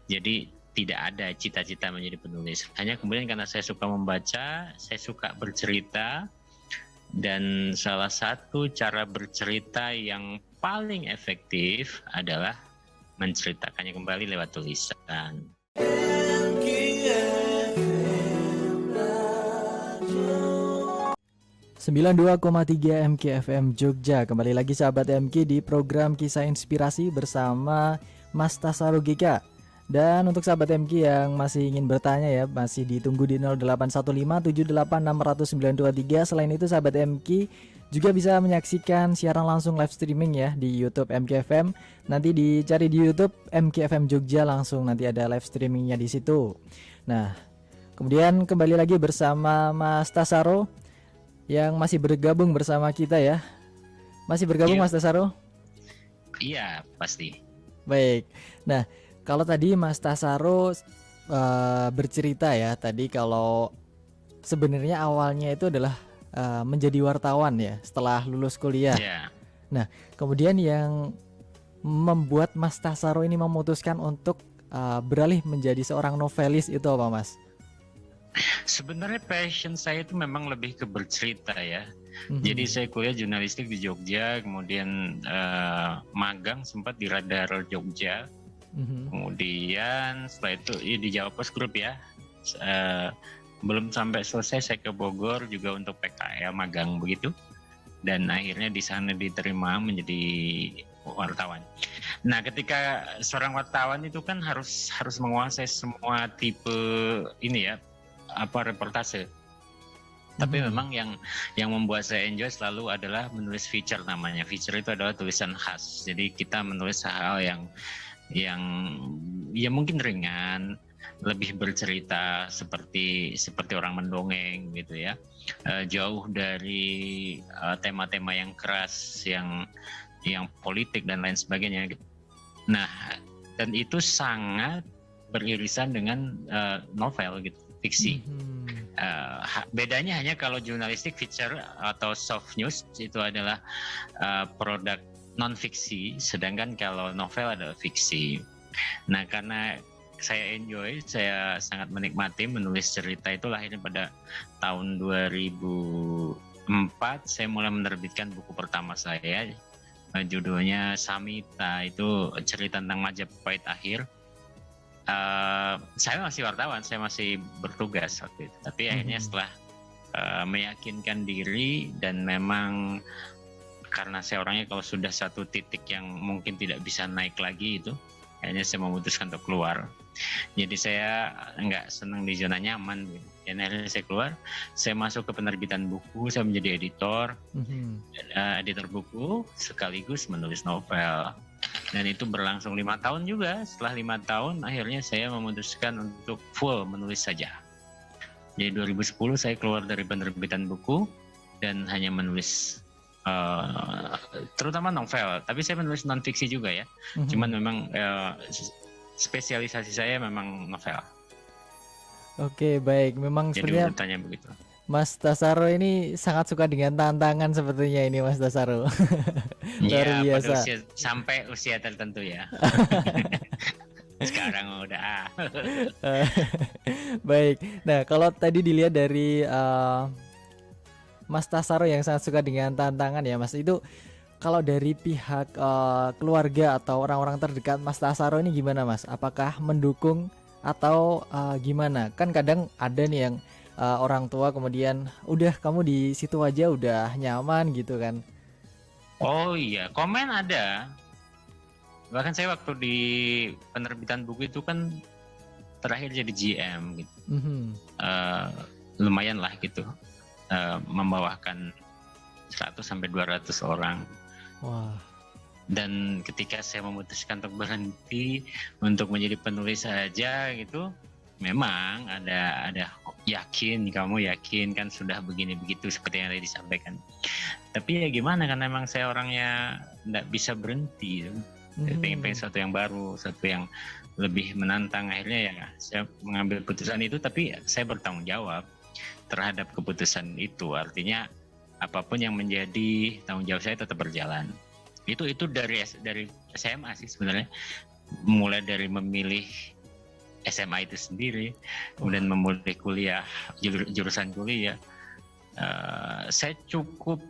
Jadi tidak ada cita-cita menjadi penulis. Hanya kemudian karena saya suka membaca, saya suka bercerita, dan salah satu cara bercerita yang paling efektif adalah menceritakannya kembali lewat tulisan. 92,3 MKFM Jogja. Kembali lagi sahabat MK di program Kisah Inspirasi bersama Mas Tasaro Gika. Dan untuk sahabat MK yang masih ingin bertanya ya, masih ditunggu di 081578600923. Selain itu sahabat MK juga bisa menyaksikan siaran langsung live streaming ya di YouTube MKFM. Nanti dicari di YouTube MKFM Jogja, langsung nanti ada live streamingnya di situ. Nah, kemudian kembali lagi bersama Mas Tasaro yang masih bergabung bersama kita ya. Masih bergabung Mas Tasaro? Iya, pasti. Baik. Nah, kalau tadi Mas Tasaro bercerita ya, tadi kalau sebenarnya awalnya itu adalah menjadi wartawan ya setelah lulus kuliah. Yeah. Nah, kemudian yang membuat Mas Tasaro ini memutuskan untuk beralih menjadi seorang novelis itu apa, Mas? Sebenarnya passion saya itu memang lebih ke bercerita ya. Jadi saya kuliah jurnalistik di Jogja, kemudian magang sempat di Radar Jogja. Kemudian setelah itu ya, di Jawa Post Group ya. Belum sampai selesai saya ke Bogor juga untuk PKL magang begitu. Dan akhirnya di sana diterima menjadi wartawan. Nah, ketika seorang wartawan itu kan harus menguasai semua tipe ini ya, reportase. Tapi memang yang membuat saya enjoy selalu adalah menulis feature namanya. Feature itu adalah tulisan khas. Jadi kita menulis hal yang ya mungkin ringan, lebih bercerita seperti orang mendongeng gitu ya. Jauh dari tema-tema yang keras, yang politik dan lain sebagainya gitu. Nah, dan itu sangat beririsan dengan novel gitu, fiksi. Bedanya hanya kalau jurnalistik feature atau soft news itu adalah produk non fiksi, sedangkan kalau novel adalah fiksi. Nah, karena saya enjoy, saya sangat menikmati menulis cerita, itu lahirnya pada tahun 2004 saya mulai menerbitkan buku pertama saya, judulnya Samita, itu cerita tentang Majapahit akhir. Saya masih wartawan, saya masih bertugas waktu itu. Tapi akhirnya setelah meyakinkan diri dan memang karena saya orangnya kalau sudah satu titik yang mungkin tidak bisa naik lagi itu, akhirnya saya memutuskan untuk keluar. Jadi saya nggak senang di zona nyaman gitu. Dan akhirnya saya keluar, saya masuk ke penerbitan buku, saya menjadi editor, editor buku sekaligus menulis novel. Dan itu berlangsung 5 tahun juga. Setelah 5 tahun akhirnya saya memutuskan untuk full menulis saja. Jadi 2010 saya keluar dari penerbitan buku dan hanya menulis terutama novel. Tapi saya menulis non fiksi juga ya. Cuman memang spesialisasi saya memang novel. Oke, baik. Memang jadi sebenarnya urutannya begitu. Mas Tasaro ini sangat suka dengan tantangan sepertinya ini, Mas Tasaro. Luar biasa. Pada sampai usia tertentu ya. Sekarang udah. Baik. Nah, kalau tadi dilihat dari Mas Tasaro yang sangat suka dengan tantangan ya, Mas. Itu kalau dari pihak keluarga atau orang-orang terdekat Mas Tasaro ini gimana, Mas? Apakah mendukung atau gimana? Kan kadang ada nih yang orang tua kemudian udah kamu di situ aja udah nyaman gitu kan. Oh iya, komen ada. Bahkan saya waktu di penerbitan buku itu kan terakhir jadi GM gitu. Lumayan lah gitu, membawakan 100 sampai 200 orang. Wah. Dan ketika saya memutuskan untuk berhenti untuk menjadi penulis saja gitu, memang ada kamu yakin kan sudah begini begitu seperti yang tadi disampaikan. Tapi ya gimana, karena memang saya orangnya nggak bisa berhenti, pengen sesuatu yang baru, sesuatu yang lebih menantang. Akhirnya ya saya mengambil keputusan itu, tapi saya bertanggung jawab terhadap keputusan itu. Artinya apapun yang menjadi tanggung jawab saya tetap berjalan. Itu dari SMA sih sebenarnya, mulai dari memilih SMA itu sendiri, kemudian memulai kuliah, jurusan kuliah. Saya cukup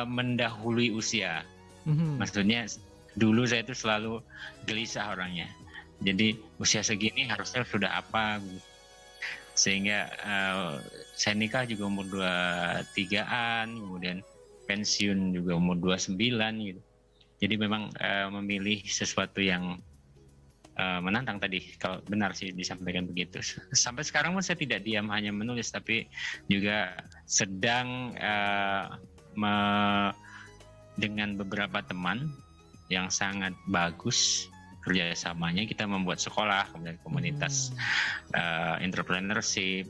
mendahului usia. Maksudnya dulu saya itu selalu gelisah orangnya. Jadi usia segini harusnya sudah apa, sehingga saya nikah juga umur 23-an, kemudian pensiun juga umur 29 gitu. Jadi memang memilih sesuatu yang menantang tadi, kalau benar sih disampaikan begitu. Sampai sekarang pun saya tidak diam hanya menulis, tapi juga sedang dengan beberapa teman yang sangat bagus kerjasamanya, kita membuat sekolah, kemudian komunitas entrepreneurship,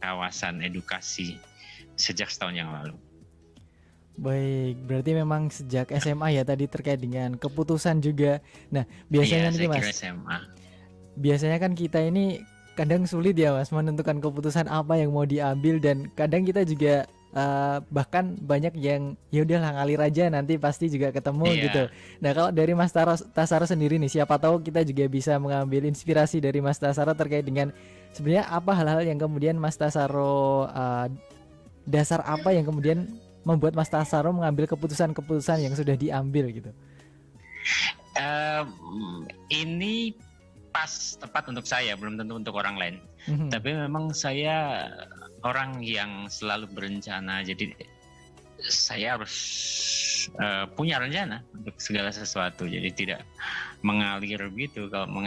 kawasan edukasi sejak setahun yang lalu. Baik, berarti memang sejak SMA ya tadi terkait dengan keputusan juga. Nah, biasanya nih Mas, biasanya kan kita ini kadang sulit ya Mas menentukan keputusan apa yang mau diambil, dan kadang kita juga bahkan banyak yang ya udahlah ngalir aja nanti pasti juga ketemu gitu. Nah, kalau dari Mas Tasaro sendiri nih, siapa tahu kita juga bisa mengambil inspirasi dari Mas Tasaro terkait dengan sebenarnya apa hal-hal yang kemudian Mas Tasaro dasar apa yang kemudian membuat Mas Tasaro mengambil keputusan-keputusan yang sudah diambil gitu. Ini pas tepat untuk saya, belum tentu untuk orang lain. Tapi memang saya orang yang selalu berencana, jadi saya harus punya rencana untuk segala sesuatu, jadi tidak mengalir gitu. Kalau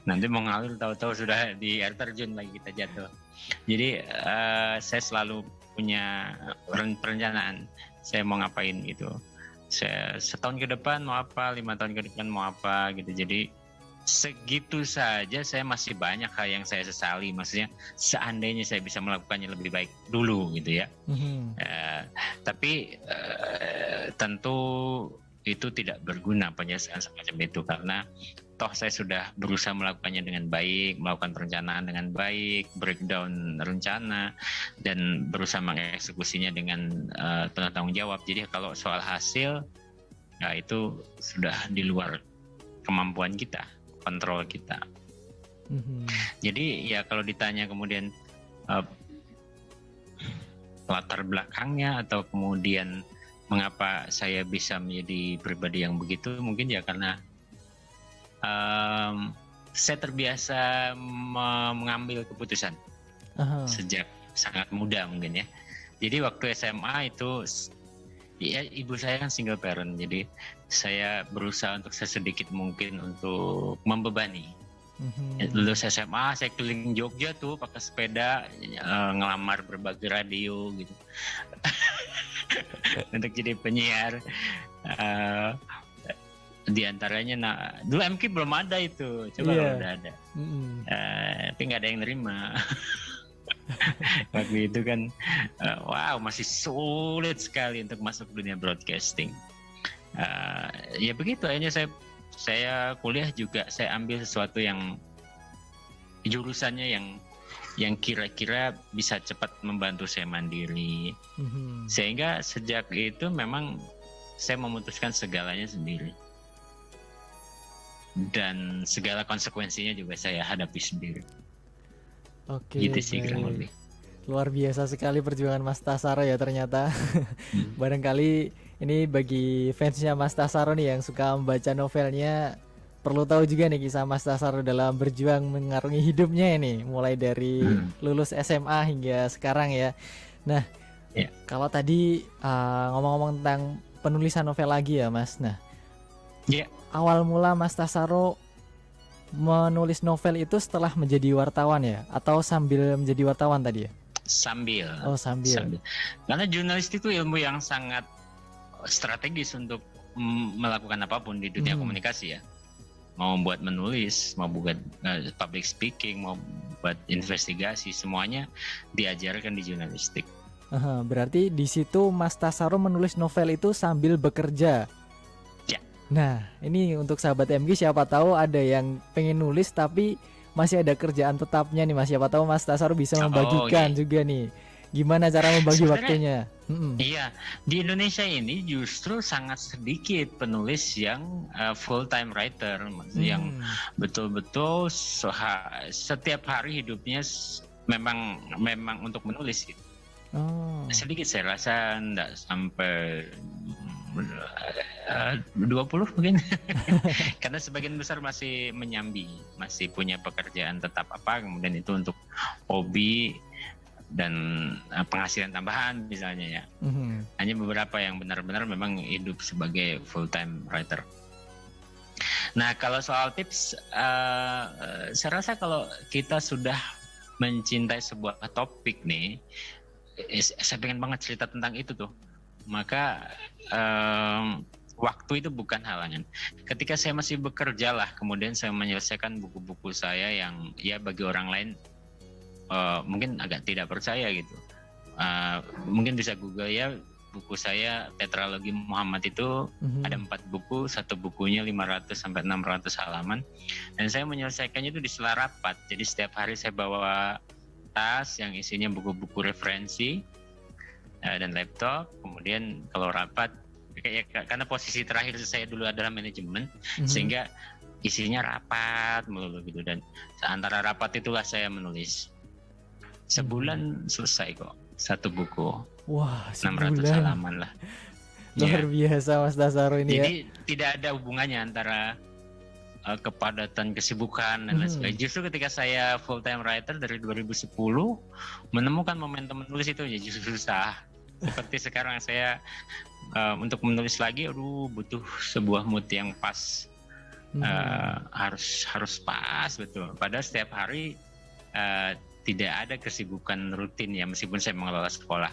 nanti mengalir tahu-tahu sudah di air terjun lagi kita jatuh. Jadi saya selalu punya perencanaan, saya mau ngapain gitu. Saya setahun ke depan mau apa, 5 tahun ke depan mau apa gitu. Jadi segitu saja saya masih banyak hal yang saya sesali. Maksudnya seandainya saya bisa melakukannya lebih baik dulu gitu ya. Tapi tentu itu tidak berguna penyesalan semacam itu, karena toh saya sudah berusaha melakukannya dengan baik, melakukan perencanaan dengan baik, breakdown rencana, dan berusaha mengeksekusinya dengan penuh tanggung jawab. Jadi kalau soal hasil, ya itu sudah di luar kemampuan kita, kontrol kita. Jadi ya kalau ditanya kemudian latar belakangnya atau kemudian mengapa saya bisa menjadi pribadi yang begitu, mungkin ya karena saya terbiasa mengambil keputusan sejak sangat muda mungkin ya. Jadi waktu SMA itu ya, ibu saya kan single parent, jadi saya berusaha untuk sesedikit mungkin untuk membebani. Lulus SMA saya keliling Jogja tuh pakai sepeda, ngelamar berbagai radio gitu untuk jadi penyiar. Di antaranya dulu MK belum ada itu, coba kalau udah ada, tapi nggak ada yang nerima. Waktu itu kan wow, masih sulit sekali untuk masuk dunia broadcasting. Ya begitu, akhirnya saya kuliah juga saya ambil sesuatu yang jurusannya yang kira-kira bisa cepat membantu saya mandiri. Sehingga sejak itu memang saya memutuskan segalanya sendiri, dan segala konsekuensinya juga saya hadapi sendiri. Oke, gitu sih kurang lebih. Luar biasa sekali perjuangan Mas Tasaro ya ternyata. Barangkali ini bagi fansnya Mas Tasaro nih yang suka membaca novelnya, perlu tahu juga nih kisah Mas Tasaro dalam berjuang mengarungi hidupnya ini, mulai dari lulus SMA hingga sekarang ya. Nah, kalau tadi ngomong-ngomong tentang penulisan novel lagi ya Mas. Nah, awal mula Mas Tasaro menulis novel itu setelah menjadi wartawan ya, atau sambil menjadi wartawan tadi ya? Sambil. Oh, sambil. Karena jurnalistik itu ilmu yang sangat strategis untuk melakukan apapun di dunia komunikasi ya. Mau buat menulis, mau buat public speaking, mau buat investigasi, semuanya diajarkan di jurnalistik. Berarti di situ Mas Tasaro menulis novel itu sambil bekerja. Nah, ini untuk sahabat MG, siapa tahu ada yang pengen nulis tapi masih ada kerjaan tetapnya nih Mas. Siapa tahu Mas Tasaro bisa membagikan juga nih. Gimana cara membagi waktunya? Iya, di Indonesia ini justru sangat sedikit penulis yang full time writer, yang betul-betul setiap hari hidupnya memang untuk menulis gitu. Sedikit saya rasa enggak sampai 20 mungkin. Karena sebagian besar masih menyambi, masih punya pekerjaan tetap kemudian itu untuk hobi dan penghasilan tambahan misalnya ya. Hanya beberapa yang benar-benar memang hidup sebagai full time writer. Nah, kalau soal tips, saya rasa kalau kita sudah mencintai sebuah topik nih, saya pengen banget cerita tentang itu tuh, maka waktu itu bukan halangan. Ketika saya masih bekerja lah, kemudian saya menyelesaikan buku-buku saya yang ya bagi orang lain mungkin agak tidak percaya gitu. Mungkin bisa Google ya, buku saya Tetralogi Muhammad itu ada 4 buku, satu bukunya 500 sampai 600 halaman, dan saya menyelesaikannya itu di sela rapat. Jadi setiap hari saya bawa tas yang isinya buku-buku referensi dan laptop. Kemudian kalau rapat, karena posisi terakhir saya dulu adalah manajemen, sehingga isinya rapat melulu gitu, dan antara rapat itulah saya menulis. Sebulan selesai kok satu buku. Wah, 600 halaman lah. Luar biasa Mas Tasaro ini. Jadi tidak ada hubungannya antara kepadatan kesibukan dan lain sebagainya. Justru ketika saya full time writer dari 2010 menemukan momentum menulis itu ya justru susah. Seperti sekarang saya untuk menulis lagi, butuh sebuah mood yang pas. Harus pas betul. Padahal setiap hari tidak ada kesibukan rutin ya, meskipun saya mengelola sekolah,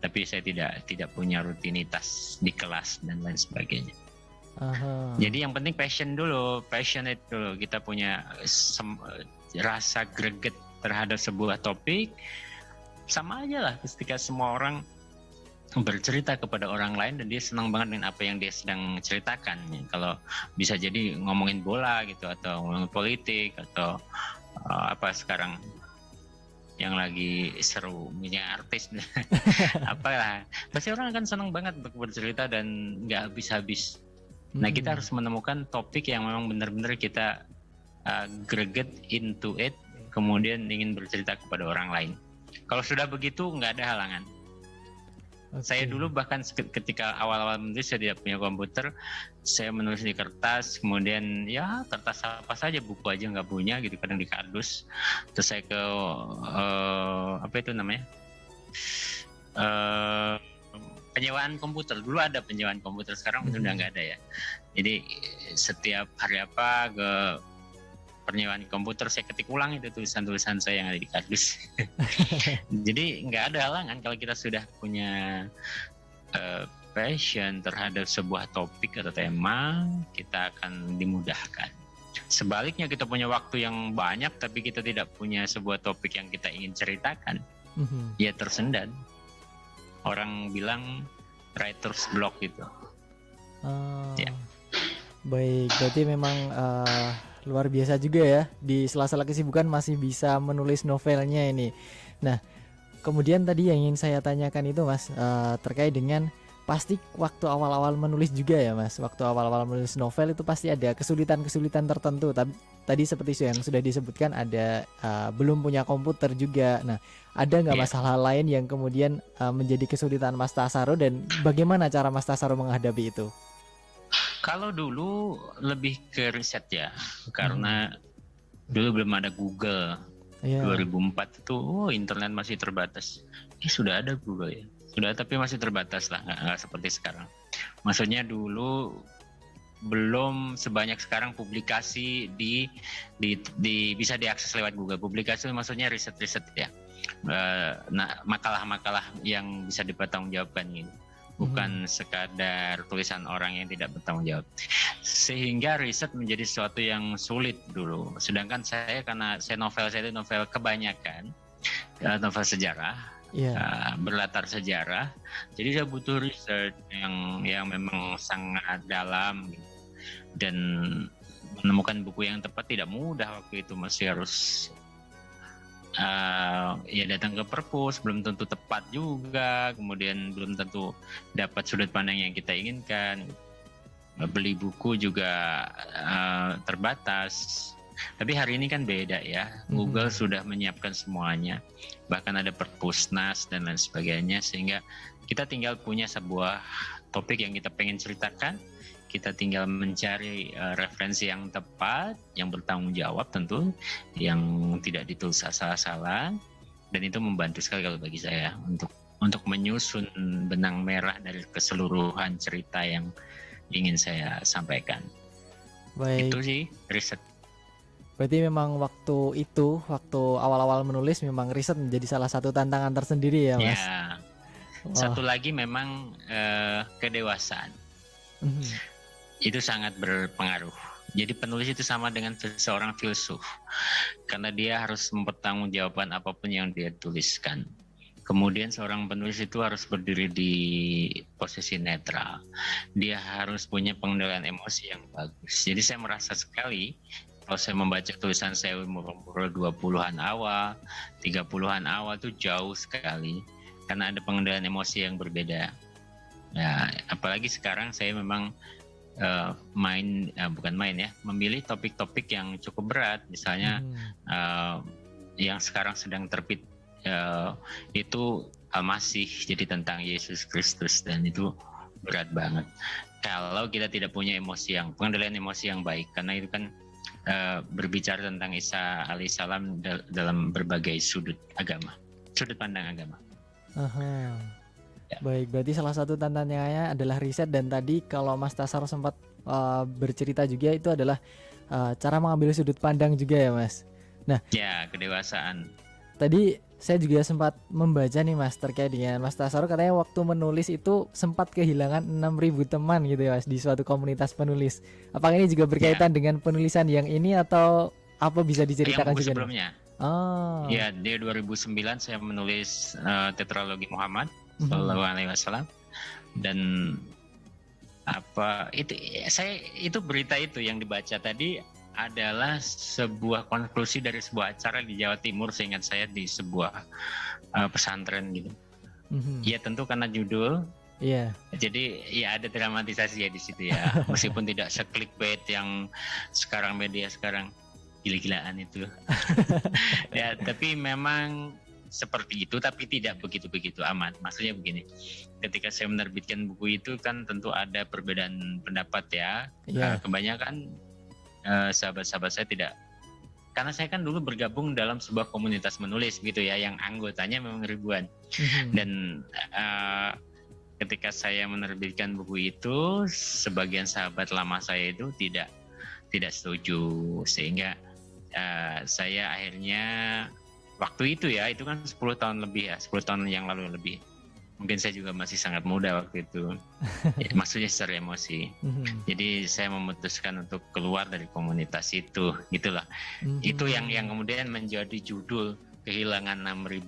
tapi saya tidak punya rutinitas di kelas dan lain sebagainya. Jadi yang penting passionate dulu, kita punya rasa greget terhadap sebuah topik. Sama aja lah ketika semua orang bercerita kepada orang lain dan dia senang banget dengan apa yang dia sedang ceritakan. Kalau bisa jadi ngomongin bola gitu, atau ngomongin politik, atau apa sekarang yang lagi seru, punya artis apalah, pasti orang akan senang banget untuk bercerita dan nggak habis-habis. Nah, kita harus menemukan topik yang memang benar-benar kita greget into it, kemudian ingin bercerita kepada orang lain. Kalau sudah begitu nggak ada halangan. Saya dulu bahkan ketika awal-awal menulis, saya tidak punya komputer, saya menulis di kertas, kemudian ya kertas apa saja, buku aja nggak punya gitu, kadang di kardus. Terus saya ke apa itu namanya, penyewaan komputer. Dulu ada penyewaan komputer, sekarang udah nggak ada ya. Jadi setiap hari ke penyewaan komputer, saya ketik ulang itu tulisan-tulisan saya yang ada di kardus. Jadi nggak ada halangan kalau kita sudah punya passion terhadap sebuah topik atau tema, kita akan dimudahkan. Sebaliknya, kita punya waktu yang banyak tapi kita tidak punya sebuah topik yang kita ingin ceritakan, ya tersendat. Orang bilang writer's block gitu. Ya. Baik, berarti memang luar biasa juga ya, di sela-sela kesibukan masih bisa menulis novelnya ini. Nah, kemudian tadi yang ingin saya tanyakan itu Mas, terkait dengan pasti waktu awal-awal menulis juga ya Mas. Waktu awal-awal menulis novel itu pasti ada kesulitan-kesulitan tertentu. Tadi seperti yang sudah disebutkan, ada belum punya komputer juga. Nah, ada nggak masalah lain yang kemudian menjadi kesulitan Mas Tasaro, dan bagaimana cara Mas Tasaro menghadapi itu? Kalau dulu lebih ke riset ya, karena dulu belum ada Google. 2004 itu internet masih terbatas. Sudah ada Google ya, sudah, tapi masih terbatas lah, nggak seperti sekarang. Maksudnya dulu belum sebanyak sekarang publikasi bisa diakses lewat Google. Publikasi maksudnya riset-riset ya, makalah-makalah yang bisa dipertanggungjawabkan gitu. Bukan sekadar tulisan orang yang tidak bertanggung jawab. Sehingga riset menjadi sesuatu yang sulit dulu. Sedangkan karena novel saya itu novel kebanyakan novel sejarah, berlatar sejarah, jadi saya butuh riset yang memang sangat dalam gitu. Dan menemukan buku yang tepat tidak mudah waktu itu, masih harus ya datang ke perpus belum tentu tepat juga, kemudian belum tentu dapat sudut pandang yang kita inginkan. Beli buku juga terbatas. Tapi hari ini kan beda ya, Google sudah menyiapkan semuanya, bahkan ada perpusnas dan lain sebagainya, sehingga kita tinggal punya sebuah topik yang kita pengen ceritakan, kita tinggal mencari referensi yang tepat, yang bertanggung jawab tentu, yang tidak ditulis asal-asalan, dan itu membantu sekali kalau bagi saya untuk menyusun benang merah dari keseluruhan cerita yang ingin saya sampaikan. Baik. Itu sih riset. Berarti memang waktu awal-awal menulis memang riset menjadi salah satu tantangan tersendiri ya, Mas? Ya. Satu lagi memang kedewasaan. Itu sangat berpengaruh. Jadi penulis itu sama dengan seorang filsuf, karena dia harus mempertanggungjawabkan apapun yang dia tuliskan. Kemudian seorang penulis itu harus berdiri di posisi netral. Dia harus punya pengendalian emosi yang bagus. Jadi saya merasa sekali kalau saya membaca tulisan saya umur 20-an awal, 30-an awal itu jauh sekali karena ada pengendalian emosi yang berbeda. Ya, apalagi sekarang saya memang memilih topik-topik yang cukup berat, misalnya yang sekarang sedang terbit itu Al-Masih, jadi tentang Yesus Kristus, dan itu berat banget kalau kita tidak punya pengendalian emosi yang baik, karena itu kan berbicara tentang Isa alaihissalam dalam berbagai sudut pandang agama. Ya. Baik, berarti salah satu tantangannya adalah riset, dan tadi kalau Mas Tasar sempat bercerita juga itu adalah cara mengambil sudut pandang juga ya, Mas. Nah, ya, kedewasaan. Tadi saya juga sempat membaca nih, Mas, terkait dengan Mas Tasar, katanya waktu menulis itu sempat kehilangan 6.000 teman gitu ya, Mas, di suatu komunitas penulis. Apakah ini juga berkaitan dengan penulisan yang ini atau apa, bisa diceritakan juga? Sebelumnya. Ya, di 2009 saya menulis Tetralogi Muhammad Sallallahu Alaihi Wasallam, dan itu berita itu yang dibaca tadi adalah sebuah konklusi dari sebuah acara di Jawa Timur, seingat saya, di sebuah pesantren gitu. Ya tentu karena judul. Jadi ya ada dramatisasi ya di situ ya, meskipun tidak se-clickbait yang sekarang media sekarang gila-gilaan itu. Ya, tapi memang seperti itu, tapi tidak begitu-begitu amat. Maksudnya begini, ketika saya menerbitkan buku itu kan tentu ada perbedaan pendapat ya. Kebanyakan sahabat-sahabat saya tidak, karena saya kan dulu bergabung dalam sebuah komunitas menulis gitu ya, yang anggotanya memang ribuan. Dan ketika saya menerbitkan buku itu, sebagian sahabat lama saya itu tidak setuju, sehingga saya akhirnya waktu itu ya, itu kan 10 tahun lebih ya, 10 tahun yang lalu lebih. Mungkin saya juga masih sangat muda waktu itu. Ya, maksudnya secara emosi. Jadi saya memutuskan untuk keluar dari komunitas itu, gitulah. Itu yang kemudian menjadi judul kehilangan 6.000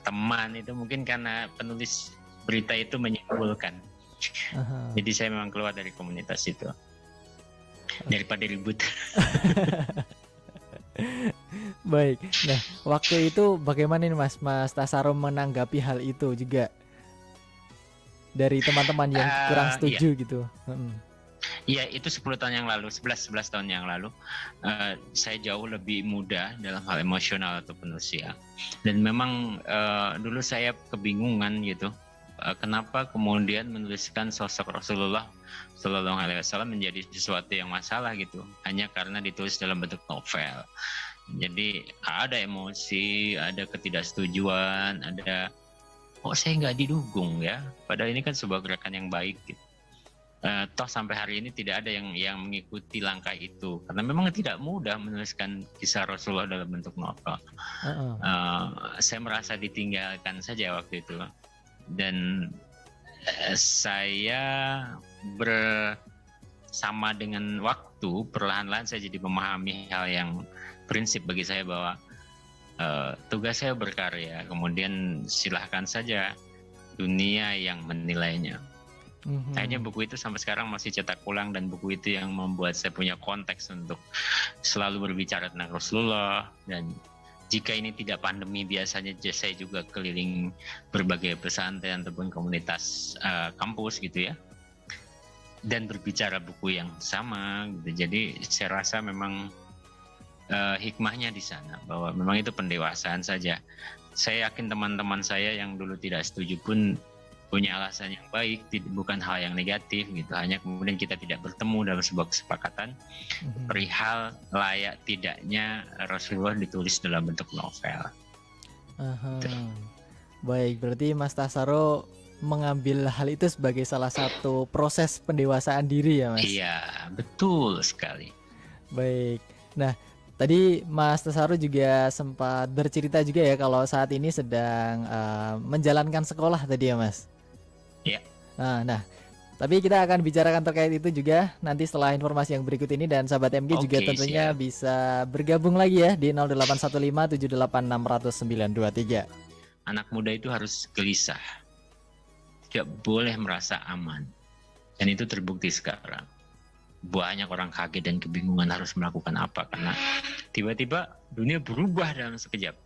teman itu, mungkin karena penulis berita itu menyimpulkan. Jadi saya memang keluar dari komunitas itu daripada ribut. Baik. Nah, waktu itu bagaimana nih Mas Tasaro menanggapi hal itu juga dari teman-teman yang kurang setuju gitu? Iya, itu 10 tahun yang lalu, 11 tahun yang lalu. Saya jauh lebih muda dalam hal emosional ataupun usia. Dan memang dulu saya kebingungan gitu. Kenapa kemudian menuliskan sosok Rasulullah Sallallahu Alaihi Wasallam menjadi sesuatu yang masalah gitu, hanya karena ditulis dalam bentuk novel. Jadi ada emosi, ada ketidaksetujuan, ada saya nggak didukung ya. Padahal ini kan sebuah gerakan yang baik gitu. Toh sampai hari ini tidak ada yang mengikuti langkah itu, karena memang tidak mudah menuliskan kisah Rasulullah dalam bentuk novel. Saya merasa ditinggalkan saja waktu itu, dan saya bersama dengan waktu perlahan-lahan saya jadi memahami hal yang prinsip bagi saya, bahwa tugas saya berkarya, kemudian silahkan saja dunia yang menilainya. Akhirnya buku itu sampai sekarang masih cetak ulang, dan buku itu yang membuat saya punya konteks untuk selalu berbicara tentang Rasulullah, dan jika ini tidak pandemi, biasanya saya juga keliling berbagai pesantren ataupun komunitas kampus gitu ya, dan berbicara buku yang sama gitu. Jadi saya rasa memang hikmahnya di sana, bahwa memang itu pendewasaan saja. Saya yakin teman-teman saya yang dulu tidak setuju pun punya alasan yang baik, bukan hal yang negatif gitu. Hanya kemudian kita tidak bertemu dalam sebuah kesepakatan perihal layak tidaknya Rasulullah ditulis dalam bentuk novel. Baik, berarti Mas Tasaro mengambil hal itu sebagai salah satu proses pendewasaan diri ya Mas? Iya, betul sekali. Baik, nah tadi Mas Tasaro juga sempat bercerita juga ya kalau saat ini sedang menjalankan sekolah tadi ya Mas? Ya. Nah, tapi kita akan bicarakan terkait itu juga nanti setelah informasi yang berikut ini, dan sahabat MG juga tentunya siap. bisa bergabung lagi ya di 081578600923. Anak muda itu harus gelisah, tidak boleh merasa aman, dan itu terbukti sekarang. Banyak orang kaget dan kebingungan harus melakukan apa, karena tiba-tiba dunia berubah dalam sekejap.